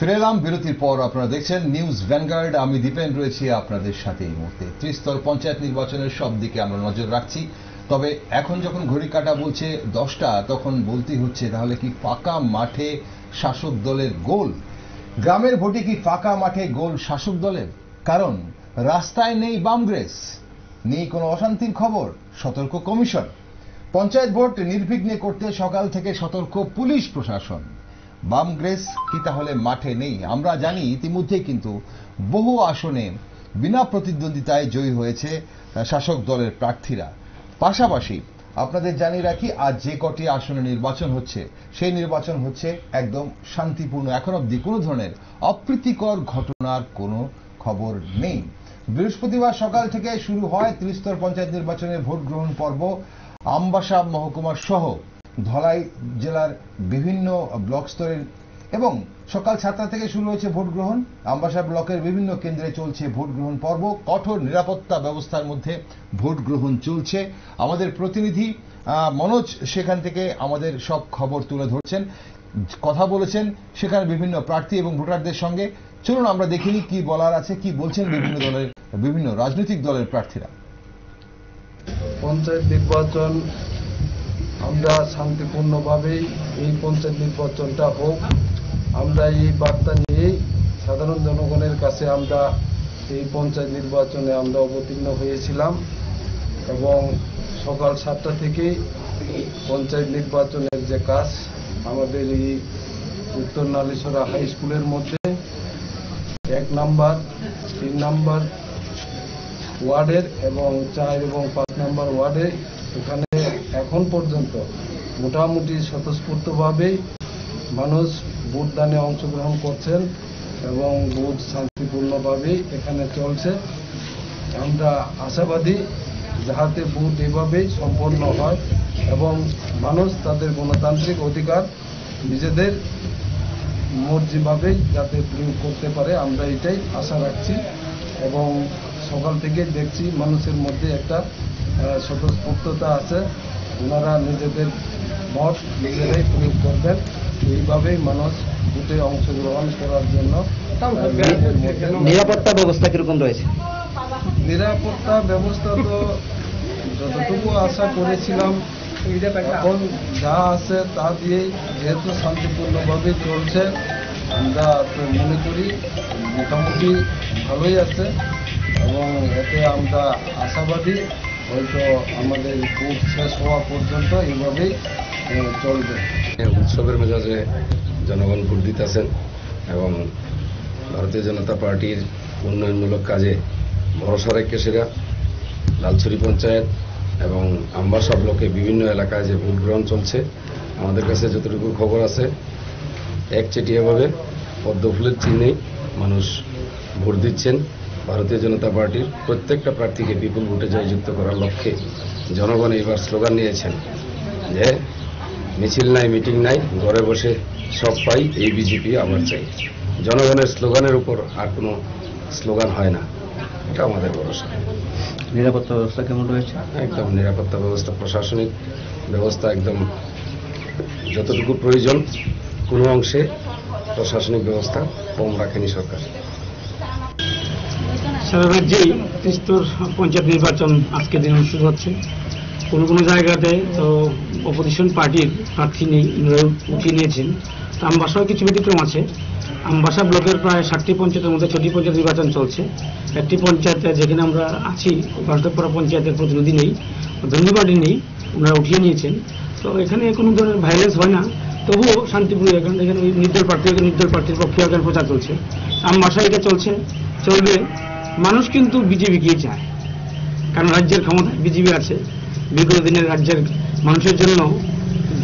ফিরে এলাম বিরতির পর। আপনারা দেখছেন নিউজ ভ্যানগার্ড। আমি দীপেন রয়েছি আপনাদের সাথে। এই মুহূর্তে ত্রিস্তর পঞ্চায়েত নির্বাচনের সব দিকে আমরা নজর রাখছি। তবে এখন যখন ঘড়ি কাটা বলছে 10টা, তখন বলতেই হচ্ছে তাহলে কি ফাঁকা মাঠে শাসক দলের গোল? গ্রামের ভোটে কি ফাঁকা মাঠে গোল শাসক দলের? কারণ রাস্তায় নেই বামগ্রেস, নেই কোনো অশান্তির খবর, সতর্ক কমিশন। পঞ্চায়েত ভোট নির্বিঘ্নে করতে সকাল থেকে সতর্ক পুলিশ প্রশাসন। বামগ্রেস কি তাহলে মাঠে নেই? আমরা জানি ইতিমধ্যেই কিন্তু বহু আসনে বিনা প্রতিদ্বন্দ্বিতায় জয়ী হয়েছে শাসক দলের প্রার্থীরা। পাশাপাশি আপনাদের জানিয়ে রাখি, আজ যে কটি আসনে নির্বাচন হচ্ছে সেই নির্বাচন হচ্ছে একদম শান্তিপূর্ণ। এখন অব্দি কোনো ধরনের অপ্রীতিকর ঘটনার কোনো খবর নেই। বৃহস্পতিবার সকাল থেকে শুরু হয় ত্রিস্তর পঞ্চায়েত নির্বাচনের ভোট গ্রহণ পর্ব। আমবাসা মহকুমার সহ ধলাই জেলার বিভিন্ন ব্লক স্তরের এবং সকাল 7টা থেকে শুরু হয়েছে ভোট গ্রহণ। আমবাসা ব্লকের বিভিন্ন কেন্দ্রে চলছে ভোট গ্রহণ পর্ব। কঠোর নিরাপত্তা ব্যবস্থার মধ্যে ভোট গ্রহণ চলছে। আমাদের প্রতিনিধি মনোজ সেখান থেকে আমাদের সব খবর তুলে ধরছেন, কথা বলেছেন সেখানে বিভিন্ন প্রার্থী এবং ভোটারদের সঙ্গে। চলুন আমরা দেখিনি কি বলার আছে, কি বলছেন বিভিন্ন রাজনৈতিক দলের প্রার্থীরা। পঞ্চায়েত নির্বাচন আমরা শান্তিপূর্ণভাবেই এই পঞ্চায়েত নির্বাচনটা হোক, আমরা এই বার্তা নিয়েই সাধারণ জনগণের কাছে আমরা এই পঞ্চায়েত নির্বাচনে আমরা অবতীর্ণ হয়েছিলাম এবং সকাল 7টা থেকেই পঞ্চায়েত নির্বাচনের যে কাজ আমাদের এই উত্তর নালিশরা হাই স্কুলের মধ্যে 1 নম্বর 3 নম্বর ওয়ার্ডের এবং 4 এবং 5 নম্বর ওয়ার্ডে এখানে এখন পর্যন্ত মোটামুটি স্বতঃস্ফূর্তভাবেই মানুষ ভোটদানে অংশগ্রহণ করছেন এবং ভোট শান্তিপূর্ণভাবেই এখানে চলছে। আমরা আশাবাদী যাতে ভোট এভাবেই সম্পন্ন হয় এবং মানুষ তাদের গণতান্ত্রিক অধিকার নিজেদের মর্জিভাবেই যাতে প্রয়োগ করতে পারে, আমরা এটাই আশা রাখছি। এবং সকাল থেকে দেখছি মানুষের মধ্যে একটা স্বতঃস্ফূর্ততা আছে, ওনারা নিজেদের ভোট নিজেরাই প্রয়োগ করবেন। এইভাবেই মানুষ ভোটে অংশগ্রহণ করার জন্য। নিরাপত্তা ব্যবস্থা কিরকম রয়েছে? নিরাপত্তা ব্যবস্থা তো যতটুকু আশা করেছিলাম এখন যা আছে তা দিয়েই যেহেতু শান্তিপূর্ণভাবে চলছে, আমরা তো মনে করি মোটামুটি ভালোই আছে এবং এতে আমরা আশাবাদী হয়তো আমাদের ভোট শেষ হওয়া পর্যন্ত এইভাবেই চলবে। উৎসবের মেজাজে জনগণ ভোট দিতেছেন এবং ভারতীয় জনতা পার্টির উন্নয়নমূলক কাজে ভরসা রেখে সেরা লালছড়ি পঞ্চায়েত এবং আমবাসা ব্লকে বিভিন্ন এলাকায় যে ভোট গ্রহণ চলছে, আমাদের কাছে যতটুকু খবর আছে একচেটিয়াভাবে পদ্মফুলের চিহ্নেই মানুষ ভোট দিচ্ছেন। ভারতীয় জনতা পার্টির প্রত্যেকটা প্রার্থীকে বিপুল ভোটে জয়যুক্ত করার লক্ষ্যে জনগণ এবার স্লোগান নিয়েছেন যে মিছিল নাই, মিটিং নাই, ঘরে বসে সব পাই, এই বিজেপি আবার চাই। জনগণের স্লোগানের উপর আর কোনো স্লোগান হয় না, এটা আমাদের ভরসা। নিরাপত্তা ব্যবস্থা কেমন রয়েছে? একদম নিরাপত্তা ব্যবস্থা, প্রশাসনিক ব্যবস্থা একদম যতটুকু প্রয়োজন, কোনো অংশে প্রশাসনিক ব্যবস্থা কম রাখেনি সরকার। সারা রাজ্যেই ত্রিস্তর পঞ্চায়েত নির্বাচন আজকের দিন অনুষ্ঠিত হচ্ছে। কোনো কোনো জায়গাতে তো অপোজিশন পার্টির প্রার্থী নেই, উঠিয়ে নিয়েছেন। তো আমবাসাও কিছু ব্যতিক্রম আছে। আমবাসা ব্লকের প্রায় 60টি পঞ্চায়েতের মধ্যে 6টি পঞ্চায়েত নির্বাচন চলছে। একটি পঞ্চায়েতে যেখানে আমরা আছি, বাসুদেবপাড়া পঞ্চায়েতের প্রতিনিধি নেই, ধন্যবাদই নেই, ওনারা উঠিয়ে নিয়েছেন। তো এখানে কোনো ধরনের ভাইলেন্স হয় না, তবুও শান্তিপূর্ণ। এখানে ওই নির্দল প্রার্থীর পক্ষে এখানে প্রচার চলছে। আমবাসা এটা চলবে। মানুষ কিন্তু বিজেপিকেই চায়, কারণ রাজ্যের ক্ষমতায় বিজেপি আছে। বিগত দিনের রাজ্যের মানুষের জন্য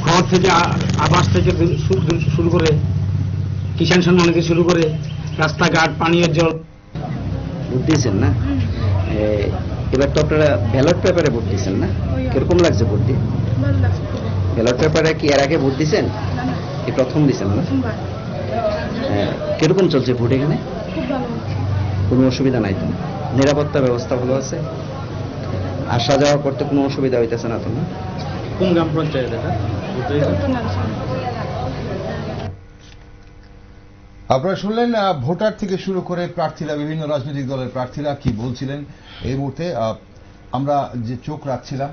ঘর থেকে আবাস থেকে শুরু করে কিষাণ সম্মান থেকে শুরু করে রাস্তাঘাট, পানীয় জল। ভোট দিয়েছেন না? এবার তো আপনারা ব্যালট পেপারে ভোট দিয়েছেন না? কিরকম লাগছে ভোট দিয়ে? ব্যালট পেপারে কি এর আগে ভোট দিয়েছেন? এই প্রথম দিয়েছেন না? কিরকম চলছে ভোট এখানে? কোনো অসুবিধা নাই তো? নিরাপত্তা ব্যবস্থা ভালো আছে? আসা যাওয়া করতে কোনো অসুবিধা হইতেছে না তো? কোন গ্রাম পঞ্চায়েত এটা? আপনারা শুনলেন ভোটার থেকে শুরু করে প্রার্থীরা, বিভিন্ন রাজনৈতিক দলের প্রার্থীরা কি বলছিলেন। এই মুহূর্তে আমরা যে চোখ রাখছিলাম,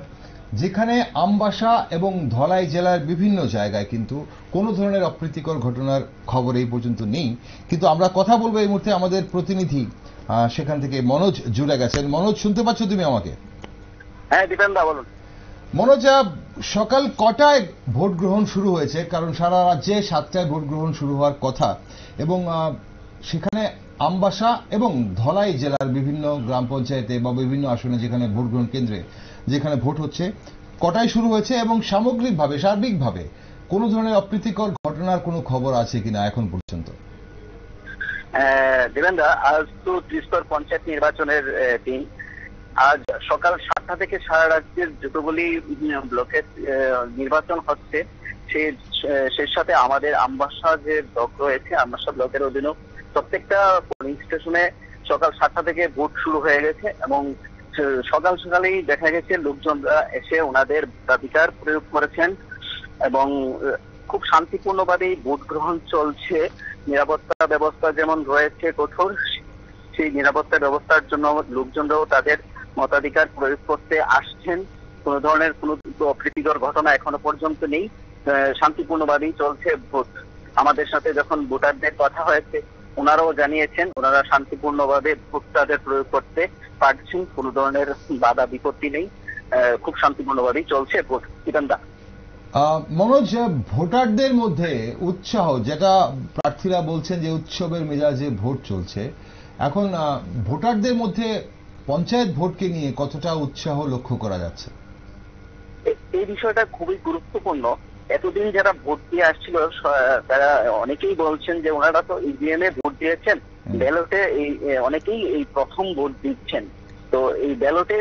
যেখানে আমবাসা এবং ধলাই জেলার বিভিন্ন জায়গায় কিন্তু কোনো ধরনের অপ্রীতিকর ঘটনার খবর এই পর্যন্ত নেই, কিন্তু আমরা কথা বলবো এই মুহূর্তে আমাদের প্রতিনিধি সেখান থেকে মনোজ জুড়ে গেছেন। মনোজ, শুনতে পাচ্ছ তুমি আমাকে? হ্যাঁ দীপেন্দা, বলুন। মনোজ, সকাল কটায় ভোট গ্রহণ শুরু হয়েছে? কারণ সারা রাজ্যে 7টায় ভোট গ্রহণ শুরু হওয়ার কথা, এবং সেখানে আমবাসা এবং ধলাই জেলার বিভিন্ন গ্রাম পঞ্চায়েতে বা বিভিন্ন আসনে যেখানে ভোট গ্রহণ কেন্দ্রে যেখানে ভোট হচ্ছে, কটায় শুরু হয়েছে এবং সামগ্রিকভাবে সার্বিকভাবে কোনো ধরনের অপ্রীতিকর ঘটনার কোনো খবর আছে কিনা এখন পর্যন্ত? দেবেন্দা, আজ তো ত্রিস্তর পঞ্চায়েত নির্বাচনের দিন। আজ সকাল 7টা থেকে সারা রাজ্যের যতগুলি ব্লকের নির্বাচন হচ্ছে, সেই সাথে আমাদের আমবাসা যে ব্লক রয়েছে, আমবাসা ব্লকের অধীনে প্রত্যেকটা পোলিং স্টেশনে সকাল 7টা থেকে ভোট শুরু হয়ে গেছে, এবং সকাল সকালেই দেখা গেছে লোকজনরা এসে ওনাদের ভোটাধিকার প্রয়োগ করেছেন এবং খুব শান্তিপূর্ণভাবেই ভোট গ্রহণ চলছে। নিরাপত্তা ব্যবস্থা যেমন রয়েছে কঠোর, সেই নিরাপত্তা ব্যবস্থার জন্য লোকজনরাও তাদের মতাধিকার প্রয়োগ করতে আসছেন। কোনো ধরনের কোনো অপ্রীতিকর ঘটনা এখনো পর্যন্ত নেই, শান্তিপূর্ণভাবেই চলছে ভোট। আমাদের সাথে যখন ভোটারদের কথা হয়েছে, ওনারাও জানিয়েছেন ওনারা শান্তিপূর্ণভাবে ভোট তাদের প্রয়োগ করতে পারছেন, কোনো ধরনের বাধা বিপত্তি নেই, খুব শান্তিপূর্ণভাবেই চলছে ভোট। দীপেন্দা, মনোজ, ভোটারদের মধ্যে উৎসাহ, যেটা প্রার্থীরা বলছেন যে উৎসবের মেজাজে ভোট চলছে, এখন ভোটারদের মধ্যে পঞ্চায়েত ভোটকে নিয়ে কতটা উৎসাহ লক্ষ্য করা যাচ্ছে? এই বিষয়টা খুবই গুরুত্বপূর্ণ। এতদিন যারা ভোট দিয়ে আসছিল তারা অনেকেই বলছেন যে ওনারা তো ইভিএম এ ভোট দিয়েছেন, ব্যালটে অনেকেই এই প্রথম ভোট দিচ্ছেন। তো এই ব্যালটে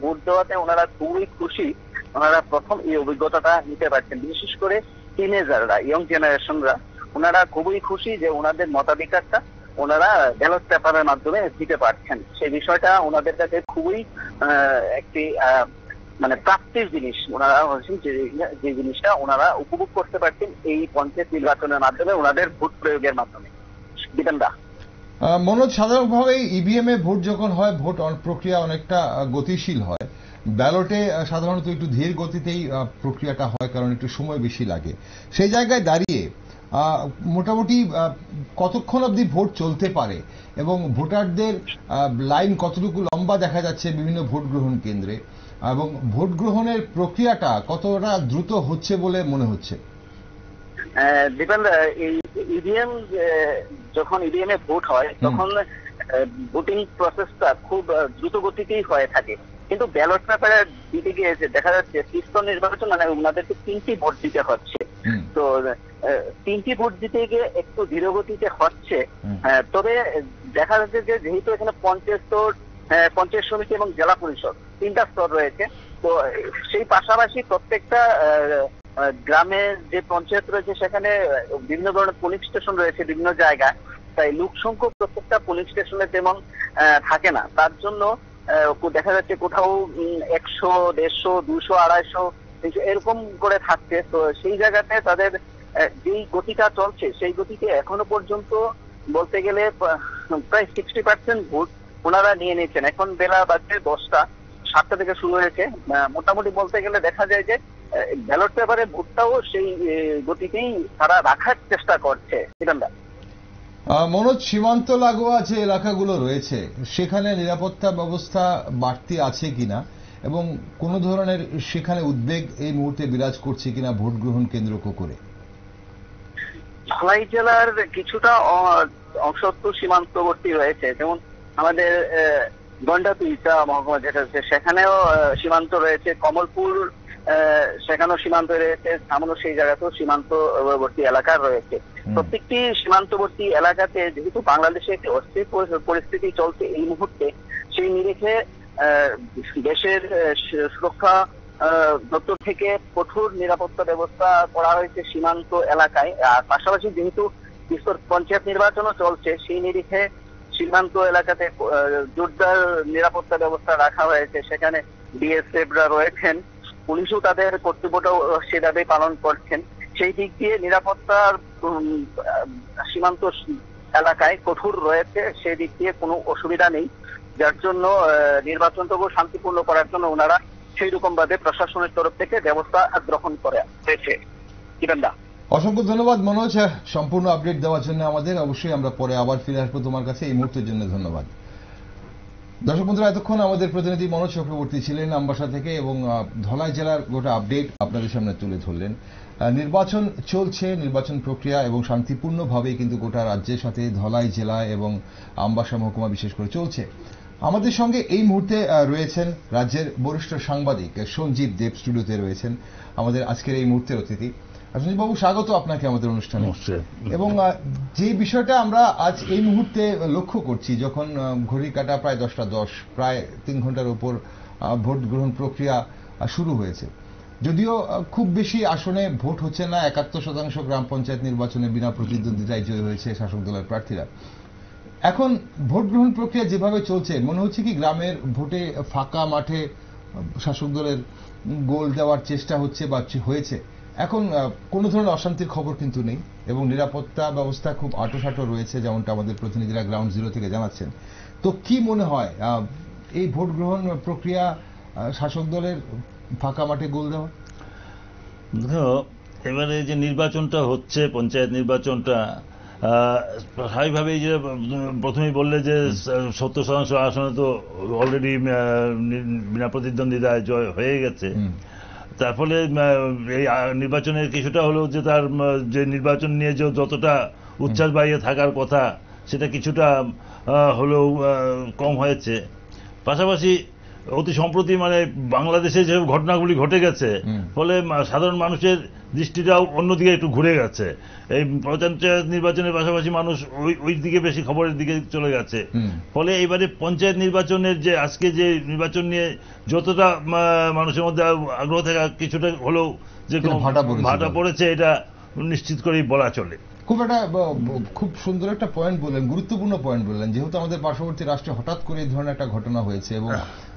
ভোট দেওয়াতে ওনারা খুবই খুশি, ওনারা প্রথম এই অভিজ্ঞতাটা নিতে পারছেন। বিশেষ করে টিনেজাররা, ইয়ং জেনারেশনরা, ওনারা খুবই খুশি যে ওনাদের মতাধিকারটা ওনারা ব্যালট পেপারের মাধ্যমে দিতে পারছেন। সেই বিষয়টা ওনাদের কাছে খুবই একটি মানে প্রাপ্তির জিনিস। ওনারা বলছেন যে জিনিসটা ওনারা উপভোগ করতে পারছেন এই পঞ্চায়েত নির্বাচনের মাধ্যমে, ওনাদের ভোট প্রয়োগের মাধ্যমে। দীপেন্দা, মনোজ, সাধারণভাবে ইভিএম এ ভোট যখন হয়, ভোট প্রক্রিয়া অনেকটা গতিশীল হয়। ব্যালটে সাধারণত একটু ধীর গতিতেই প্রক্রিয়াটা হয়, কারণ একটু সময় বেশি লাগে। সেই জায়গায় দাঁড়িয়ে মোটামুটি কতক্ষণ অবধি ভোট চলতে পারে এবং ভোটারদের লাইন কতটুকু লম্বা দেখা যাচ্ছে বিভিন্ন ভোট গ্রহণ কেন্দ্রে, এবং ভোট গ্রহণের প্রক্রিয়াটা কতটা দ্রুত হচ্ছে বলে মনে হচ্ছে? দীপেন্দা, এই ইভিএম যখন ইভিএম এ ভোট হয় তখন ভোটিং প্রসেসটা খুব দ্রুত গতিতেই হয়ে থাকে, কিন্তু ব্যালট পেপারে দিতে গিয়ে দেখা যাচ্ছে ত্রিস্তর নির্বাচন মানে ওনাদেরকে 3টি ভোট দিতে হচ্ছে। তো 3টি ভোট দিতে গিয়ে একটু ধীর গতিতে হচ্ছে। তবে দেখা যাচ্ছে যে যেহেতু এখানে পঞ্চায়েত সমিতি এবং জেলা পরিষদ 3টা স্তর রয়েছে, তো সেই পাশাপাশি প্রত্যেকটা গ্রামে যে পঞ্চায়েত রয়েছে সেখানে বিভিন্ন ধরনের পোলিং স্টেশন রয়েছে বিভিন্ন জায়গায়, তাই লোক সংখ্যক প্রত্যেকটা পোলিং স্টেশনে তেমন থাকে না। তার জন্য দেখা যাচ্ছে কোথাও 100, 150, 200, 250 এরকম করে থাকছে। তো সেই জায়গাতে তাদের যেই গতিটা চলছে সেই গতিতে এখনো পর্যন্ত বলতে গেলে প্রায় 60% ভোট ওনারা নিয়ে নিয়েছেন। এখন বেলা বাজছে 10টা, 7টা থেকে শুরু হয়েছে। মোটামুটি বলতে গেলে দেখা যায় যে ব্যালট পেপারে ভোটটাও সেই গতিতেই তারা রাখার চেষ্টা করছে। মনোজ, সীমান্ত লাগোয়া যে এলাকাগুলো রয়েছে সেখানে নিরাপত্তা ব্যবস্থা বাড়তি আছে কিনা এবং কোনো ধরনের সেখানে উদ্বেগ এই মুহূর্তে বিরাজ করছে কিনা ভোট গ্রহণ কেন্দ্র করে? ধলাই জেলার কিছুটা অংশ তো সীমান্তবর্তী রয়েছে, যেমন আমাদের গন্ডাতুইটা মহকুমা যেটা আছে সেখানেও সীমান্ত রয়েছে, কমলপুর সেখানেও সীমান্ত রয়েছে, সামনো সেই জায়গাতেও সীমান্তবর্তী এলাকা রয়েছে। প্রত্যেকটি সীমান্তবর্তী এলাকাতে যেহেতু বাংলাদেশে একটি অস্থির পরিস্থিতি চলছে এই মুহূর্তে, সেই নিরিখে দেশের সুরক্ষা দপ্তর থেকে কঠোর নিরাপত্তা ব্যবস্থা করা হয়েছে সীমান্ত এলাকায়। আর পাশাপাশি যেহেতু ত্রিস্তর পঞ্চায়েত নির্বাচনও চলছে, সেই নিরিখে সীমান্ত এলাকাতে জোরদার নিরাপত্তা ব্যবস্থা রাখা হয়েছে। সেখানে বিএসএফরা রয়েছেন, পুলিশও তাদের কর্তব্যটাও সেভাবে পালন করছেন। সেই দিক দিয়ে নিরাপত্তার সীমান্ত এলাকায় কঠোর রয়েছে, সেই দিক দিয়ে কোনো অসুবিধা নেই, যার জন্য নির্বাচনটুকু শান্তিপূর্ণ করার জন্য ওনারা সেই রকম ভাবে প্রশাসনের তরফ থেকে ব্যবস্থা গ্রহণ করে হয়েছে। কিরণদা, অসংখ্য ধন্যবাদ মনোজ, সম্পূর্ণ আপডেট দেওয়ার জন্য আমাদের। অবশ্যই আমরা পরে আবার ফিরে আসবো তোমার কাছে, এই মুহূর্তের জন্য ধন্যবাদ। দর্শক বন্ধুরা, এতক্ষণ আমাদের প্রতিনিধি মনোজ চক্রবর্তী ছিলেন আমবাসা থেকে এবং ধলাই জেলার গোটা আপডেট আপনাদের সামনে তুলে ধরলেন। নির্বাচন চলছে, নির্বাচন প্রক্রিয়া এবং শান্তিপূর্ণভাবেই কিন্তু গোটা রাজ্যের সাথে ধলাই জেলা এবং আমবাসা মহকুমা বিশেষ করে চলছে। আমাদের সঙ্গে এই মুহূর্তে রয়েছেন রাজ্যের বরিষ্ঠ সাংবাদিক সঞ্জীব দেব, স্টুডিওতে রয়েছেন আমাদের আজকের এই মুহূর্তের অতিথি। সঞ্জীব বাবু, স্বাগত আপনাকে আমাদের অনুষ্ঠানে। এবং যে বিষয়টা আমরা আজ এই মুহূর্তে লক্ষ্য করছি, যখন ঘড়ি কাটা প্রায় 10টা 10, প্রায় 3 ঘন্টার উপর ভোট গ্রহণ প্রক্রিয়া শুরু হয়েছে। যদিও খুব বেশি আসনে ভোট হচ্ছে না, 71% গ্রাম পঞ্চায়েত নির্বাচনে বিনা প্রতিদ্বন্দ্বিতায় জয়ী হয়েছে শাসক দলের প্রার্থীরা। এখন ভোট গ্রহণ প্রক্রিয়া যেভাবে চলছে, মনে হচ্ছে কি গ্রামের ভোটে ফাঁকা মাঠে শাসক দলের গোল দেওয়ার চেষ্টা হচ্ছে বা হয়েছে। এখন কোনো ধরনের অশান্তির খবর কিন্তু নেই এবং নিরাপত্তা ব্যবস্থা খুব আঁটোসাঁটো রয়েছে, যেমনটা আমাদের প্রতিনিধিরা গ্রাউন্ড জিরো থেকে জানাচ্ছেন। তো কি মনে হয় এই ভোট গ্রহণ প্রক্রিয়া শাসক দলের ফাঁকা মাঠে গোল দেওয়া? দেখো, এবারে যে নির্বাচনটা হচ্ছে, পঞ্চায়েত নির্বাচনটা, স্বাভাবিকভাবেই যে প্রথমেই বললে যে 70% আসনে তো অলরেডি বিনা প্রতিদ্বন্দ্বিতায় জয় হয়ে গেছে। তার ফলে এই নির্বাচনের কিছুটা হলেও যে তার যে নির্বাচন নিয়ে যে যতটা উচ্ছ্বাস বাড়িয়ে থাকার কথা, সেটা কিছুটা হলেও কম হয়েছে। পাশাপাশি অতি সম্প্রতি মানে বাংলাদেশে যে ঘটনাগুলি ঘটে গেছে, ফলে সাধারণ মানুষের দৃষ্টিটাও অন্যদিকে একটু ঘুরে গেছে। এই পঞ্চায়েত নির্বাচনের পাশাপাশি মানুষ ওই দিকে বেশি খবরের দিকে চলে গেছে। ফলে এবারে পঞ্চায়েত নির্বাচনের যে আজকে যে নির্বাচন নিয়ে যতটা মানুষের মধ্যে আগ্রহ থাকা, কিছুটা হলেও যে ভাটা পড়েছে, এটা নিশ্চিত করেই বলা চলে। খুব সুন্দর একটা পয়েন্ট বললেন, গুরুত্বপূর্ণ পয়েন্ট বললেন। যেহেতু আমাদের পার্শ্ববর্তী রাষ্ট্রে হঠাৎ করে এই ধরনের একটা ঘটনা হয়েছে এবং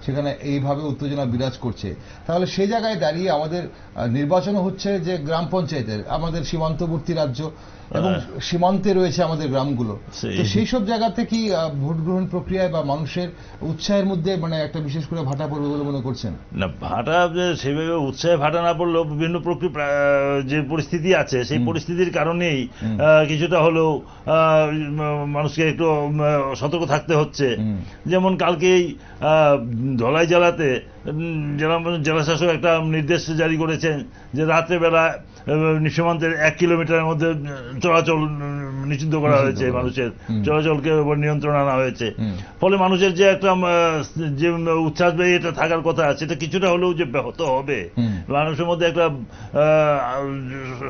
সেখানে এইভাবে উত্তেজনা বিরাজ করছে, তাহলে সেই জায়গায় দাঁড়িয়ে আমাদের নির্বাচনও হচ্ছে যে গ্রাম পঞ্চায়েতের, আমাদের সীমান্তবর্তী রাজ্য এবং সীমান্তে রয়েছে আমাদের গ্রামগুলো। তো সেই সব জায়গাতে কি ভোট গ্রহণ প্রক্রিয়ায় বা মানুষের উৎসাহের মধ্যে মানে একটা বিশেষ করে ভাটা পড়বে বলে মনে করছেন? না, ভাটা সেভাবে উৎসাহে ভাটা না পড়লেও বিভিন্ন যে পরিস্থিতি আছে, সেই পরিস্থিতির কারণেই কিছুটা হলেও মানুষকে একটু সতর্ক থাকতে হচ্ছে। যেমন কালকেই ধলাই জেলাতে জেলা শাসক একটা নির্দেশ জারি করেছেন যে রাত্রেবেলা সীমান্তের 1 কিলোমিটারের মধ্যে চলাচল নিষিদ্ধ করা হয়েছে, মানুষের চলাচলকে উপর নিয়ন্ত্রণ আনা হয়েছে। ফলে মানুষের যে একটা যে উচ্ছ্বাস এটা থাকার কথা, সেটা কিছুটা হলেও যে ব্যাহত হবে, মানুষের মধ্যে একটা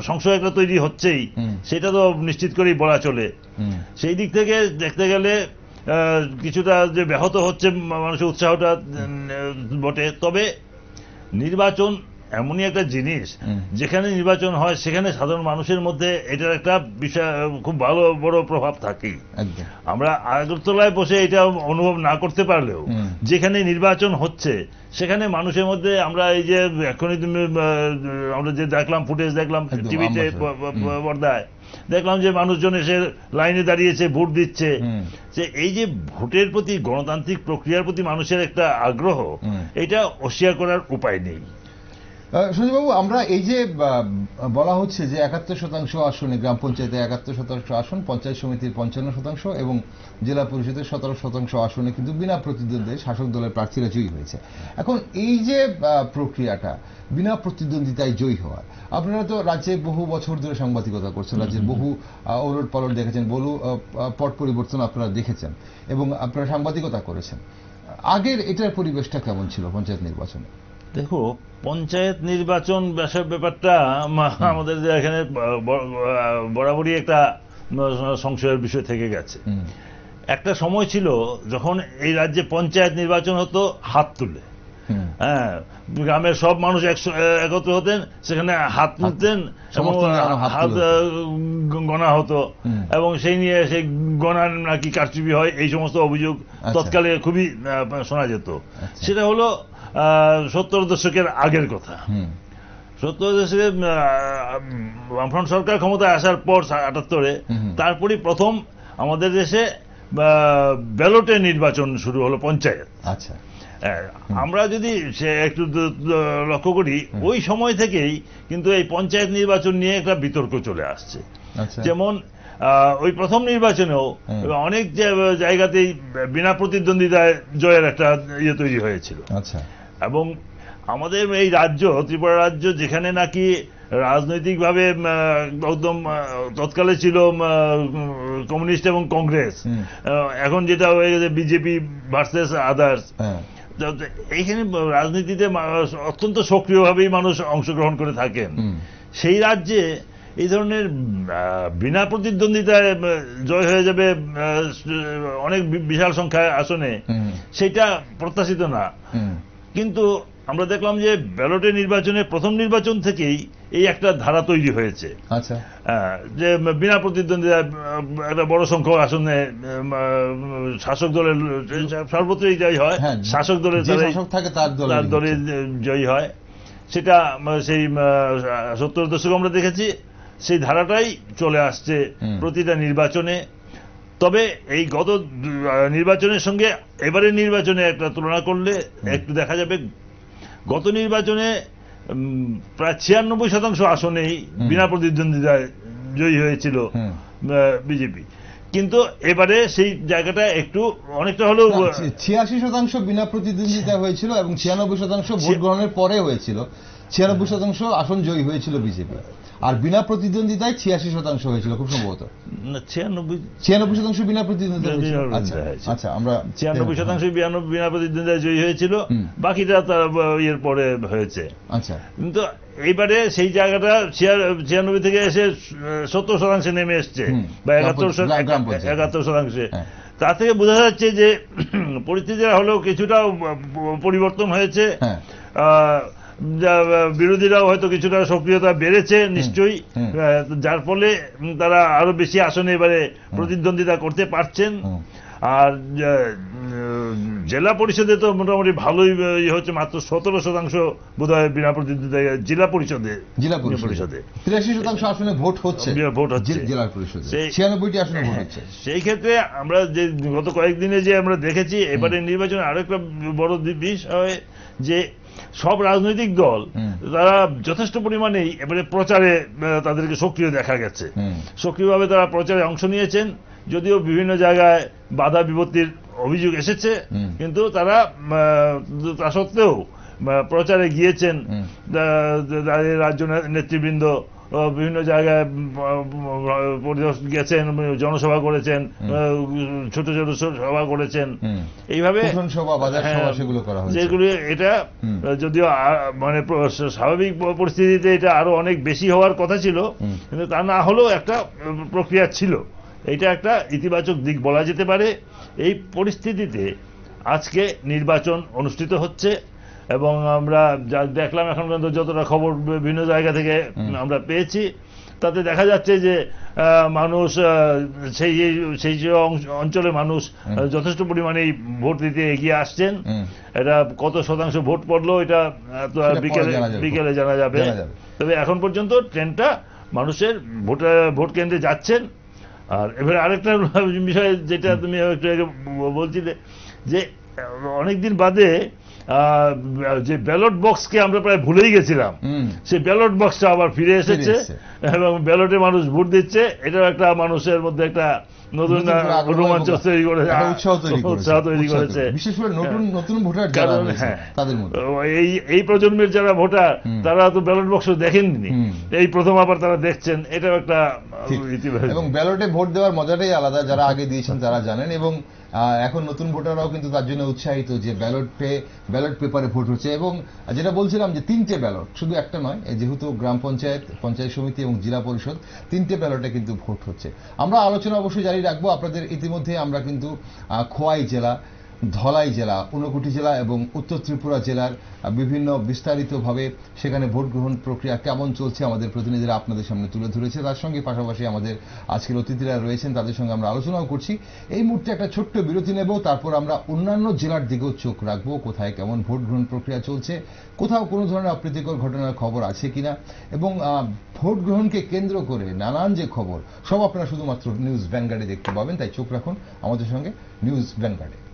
সংশয় একটা তৈরি হচ্ছেই, সেটা তো নিশ্চিত করেই বলা চলে। সেই দিক থেকে দেখতে গেলে কিছুটা যে ব্যাহত হচ্ছে মানুষের উৎসাহটা বটে। তবে নির্বাচন এমনই একটা জিনিস, যেখানে নির্বাচন হয় সেখানে সাধারণ মানুষের মধ্যে এটার একটা বিষয় খুব ভালো বড় প্রভাব থাকে। আমরা আগরতলায় বসে এটা অনুভব না করতে পারলেও যেখানে নির্বাচন হচ্ছে সেখানে মানুষের মধ্যে আমরা এই যে এখনই আমরা যে দেখলাম, ফুটেজ দেখলাম টিভিতে পর্দায়, দেখলাম যে মানুষজন এসে লাইনে দাঁড়িয়েছে, ভোট দিচ্ছে। যে এই যে ভোটের প্রতি, গণতান্ত্রিক প্রক্রিয়ার প্রতি মানুষের একটা আগ্রহ, এটা অস্বীকার করার উপায় নেই। সঞ্জয়বাবু, আমরা এই যে বলা হচ্ছে যে 71% আসনে, গ্রাম পঞ্চায়েতে 71% আসন, পঞ্চায়েত সমিতির 55% এবং জেলা পরিষদের 17% আসনে কিন্তু বিনা প্রতিদ্বন্দ্বে শাসক দলের প্রার্থীরা জয়ী হয়েছে। এখন এই যে প্রক্রিয়াটা, বিনা প্রতিদ্বন্দ্বিতায় জয়ী হওয়ার, আপনারা তো রাজ্যে বহু বছর ধরে সাংবাদিকতা করছেন, রাজ্যের বহু ওলট পালট দেখেছেন, বহু পট পরিবর্তন আপনারা দেখেছেন এবং আপনারা সাংবাদিকতা করেছেন। আগের এটার পরিবেশটা কেমন ছিল পঞ্চায়েত নির্বাচনে? দেখো, পঞ্চায়েত নির্বাচন ব্যাপারটা আমাদের এখানে বরাবরই একটা সংশয়ের বিষয় থেকে গেছে। একটা সময় ছিল যখন এই রাজ্যে পঞ্চায়েত নির্বাচন হতো হাত তুলে, হ্যাঁ, গ্রামের সব মানুষ একত্র হতেন, সেখানে হাত তুলতেন এবং হাত গণা হতো এবং সেই নিয়ে সেই গণার নাকি কারচুপি হয়, এই সমস্ত অভিযোগ তৎকালে খুবই শোনা যেত। সেটা হলো 70 দশকের আগের কথা। 70 দশকে বামফ্রন্ট সরকার ক্ষমতায় আসার পর 78-এ, তারপরই প্রথম আমাদের দেশে ব্যালটে নির্বাচন শুরু হলো পঞ্চায়েত। আচ্ছা, আমরা যদি সে একটু লক্ষ্য করি ওই সময় থেকেই কিন্তু এই পঞ্চায়েত নির্বাচন নিয়ে একটা বিতর্ক চলে আসছে। যেমন ওই প্রথম নির্বাচনেও অনেক জায়গাতেই বিনা প্রতিদ্বন্দ্বিতায় জয়ের একটা ইয়ে তৈরি হয়েছিল। আচ্ছা, এবং আমাদের এই রাজ্য ত্রিপুরা রাজ্য যেখানে নাকি রাজনৈতিকভাবে একদম তৎকালে ছিল কমিউনিস্ট এবং কংগ্রেস, এখন যেটা হয়ে গেছে বিজেপি ভার্সেস আদার্স, এইখানে রাজনীতিতে অত্যন্ত সক্রিয়ভাবেই মানুষ অংশগ্রহণ করে থাকেন। সেই রাজ্যে এই ধরনের বিনা প্রতিদ্বন্দ্বিতায় জয় হয়ে যাবে অনেক বিশাল সংখ্যায় আসনে, সেটা প্রত্যাশিত না। কিন্তু আমরা দেখলাম যে ব্যালটে নির্বাচনে প্রথম নির্বাচন থেকেই এই একটা ধারা তৈরি হয়েছে। আচ্ছা, যে বিনা প্রতিদ্বন্দ্বিতায় একটা বড় সংখ্যক আসনে শাসক দলের সর্বত্রই জয়ী হয়, শাসক দলের তার দলে জয়ী হয়। সেটা সেই 70 দশকে আমরা দেখেছি, সেই ধারাটাই চলে আসছে প্রতিটা নির্বাচনে। তবে এই গত নির্বাচনের সঙ্গে এবারের নির্বাচনে একটা তুলনা করলে একটু দেখা যাবে গত নির্বাচনে প্রায় 96% আসনেই বিনা প্রতিদ্বন্দ্বিতায় জয়ী হয়েছিল বিজেপি, কিন্তু এবারে সেই জায়গাটা একটু অনেকটা হলেও 86% বিনা প্রতিদ্বন্দ্বিতা হয়েছিল এবং 96% ভোট গ্রহণের পরে হয়েছিল। 96% আসন জয়ী হয়েছিল বিজেপি, আর বিনা প্রতিদ্বন্দ্বিতায় 86% হয়েছিল খুব সম্ভবত। 96% বিনা প্রতিদ্বন্দ্বিতা। আচ্ছা, আমরা 96% বিনা প্রতিদ্বন্দ্বিতায় জয়ী হয়েছিল, বাকিটা তার এর পরে হয়েছে। আচ্ছা, কিন্তু এইবারে সেই জায়গাটা 96 থেকে এসে 70% নেমে এসছে, বা 71%। তা থেকে বোঝা যাচ্ছে যে পরিস্থিতিটা হলেও কিছুটা পরিবর্তন হয়েছে। বিরোধীরাও হয়তো কিছুটা সক্রিয়তা বেড়েছে নিশ্চয়ই, যার ফলে তারা আরো বেশি আসনে এবারে প্রতিদ্বন্দ্বিতা করতে পারছেন। আর জেলা পরিষদে তো মোটামুটি ভালোই হচ্ছে, মাত্র 17% বোধহয় বিনা প্রতিদ্বন্দ্বিতা জেলা পরিষদে। 83% আসনে ভোট হচ্ছে জেলা পরিষদে, 96টি আসনে ভোট হচ্ছে। সেই ক্ষেত্রে আমরা যে গত কয়েকদিনে যে আমরা দেখেছি এবারে নির্বাচনে আরো একটা বড় বিষয় যে সব রাজনৈতিক দল তারা যথেষ্ট পরিমাণেই এবারে প্রচারে তাদেরকে সক্রিয় দেখা গেছে। সক্রিয়ভাবে তারা প্রচারে অংশ নিয়েছেন, যদিও বিভিন্ন জায়গায় বাধা বিপত্তির অভিযোগ এসেছে, কিন্তু তারা তা সত্ত্বেও প্রচারে গিয়েছেন। রাজ্য নেতৃবৃন্দ বিভিন্ন জায়গায় গেছেন, জনসভা করেছেন, ছোট ছোট সভা করেছেন, এইভাবে যেগুলি এটা যদিও মানে স্বাভাবিক পরিস্থিতিতে এটা আরো অনেক বেশি হওয়ার কথা ছিল, কিন্তু তা না হলেও একটা প্রক্রিয়া ছিল। এটা একটা ইতিবাচক দিক বলা যেতে পারে। এই পরিস্থিতিতে আজকে নির্বাচন অনুষ্ঠিত হচ্ছে এবং আমরা যা দেখলাম এখন পর্যন্ত যতটা খবর বিভিন্ন জায়গা থেকে আমরা পেয়েছি, তাতে দেখা যাচ্ছে যে মানুষ সেই অঞ্চলে মানুষ যথেষ্ট পরিমাণে ভোট দিতে এগিয়ে আসছেন। এটা কত শতাংশ ভোট পড়লো এটা তো বিকেলে জানা যাবে। তবে এখন পর্যন্ত ট্রেনটা মানুষের ভোট কেন্দ্রে যাচ্ছেন। আর এবারে আরেকটা বিষয় যেটা তুমি একটু আগে বলছিলে যে অনেকদিন বাদে যে ব্যালট বক্সকে আমরা প্রায় ভুলেই গেছিলাম, সেই ব্যালট বক্সটা আবার ফিরে এসেছে এবং ব্যালটে মানুষ ভোট দিচ্ছে। এটাও একটা মানুষের মধ্যে একটা নতুন রোমাঞ্চ তৈরি করেছে, উৎসাহ তৈরি করেছে, বিশেষ করে নতুন ভোটার তাদের মধ্যে। এই প্রজন্মের যারা ভোটার তারা তো ব্যালট বক্স দেখেননি, এই প্রথম আবার তারা দেখছেন, এটাও একটা ইতিবাচক। এবং ব্যালটে ভোট দেওয়ার মজাটাই আলাদা, যারা আগে দিয়েছেন তারা জানেন। এবং এখন নতুন ভোটাররাও কিন্তু তার জন্য উৎসাহিত যে ব্যালট পেপারে ভোট হচ্ছে। এবং যেটা বলছিলাম যে 3টে ব্যালট, শুধু একটা নয়, যেহেতু গ্রাম পঞ্চায়েত, পঞ্চায়েত সমিতি এবং জেলা পরিষদ 3টে ব্যালটে কিন্তু ভোট হচ্ছে। আমরা আলোচনা অবশ্যই জারি রাখবো আপনাদের। ইতিমধ্যে আমরা কিন্তু খোয়াই জেলা ধলাই জেলা, ঊনকোটি জেলা এবং উত্তর ত্রিপুরা জেলার বিভিন্ন বিস্তারিতভাবে সেখানে ভোট গ্রহণ প্রক্রিয়া কেমন চলছে আমাদের প্রতিনিধিরা আপনাদের সামনে তুলে ধরেছে। তার সঙ্গে পাশাপাশি আমাদের আজকের অতিথিরা রয়েছেন, তাদের সঙ্গে আমরা আলোচনাও করছি। এই মুহূর্তে একটা ছোট্ট বিরতি নেব, তারপর আমরা অন্যান্য জেলার দিকেও চোখ রাখবো, কোথায় কেমন ভোট গ্রহণ প্রক্রিয়া চলছে, কোথাও কোনো ধরনের অপ্রীতিকর ঘটনার খবর আছে কিনা, এবং ভোট গ্রহণকে কেন্দ্র করে নানান যে খবর সব আপনারা শুধুমাত্র নিউজ ভ্যানগার্ডে দেখতে পাবেন। তাই চোখ রাখুন আমাদের সঙ্গে নিউজ ভ্যানগার্ডে।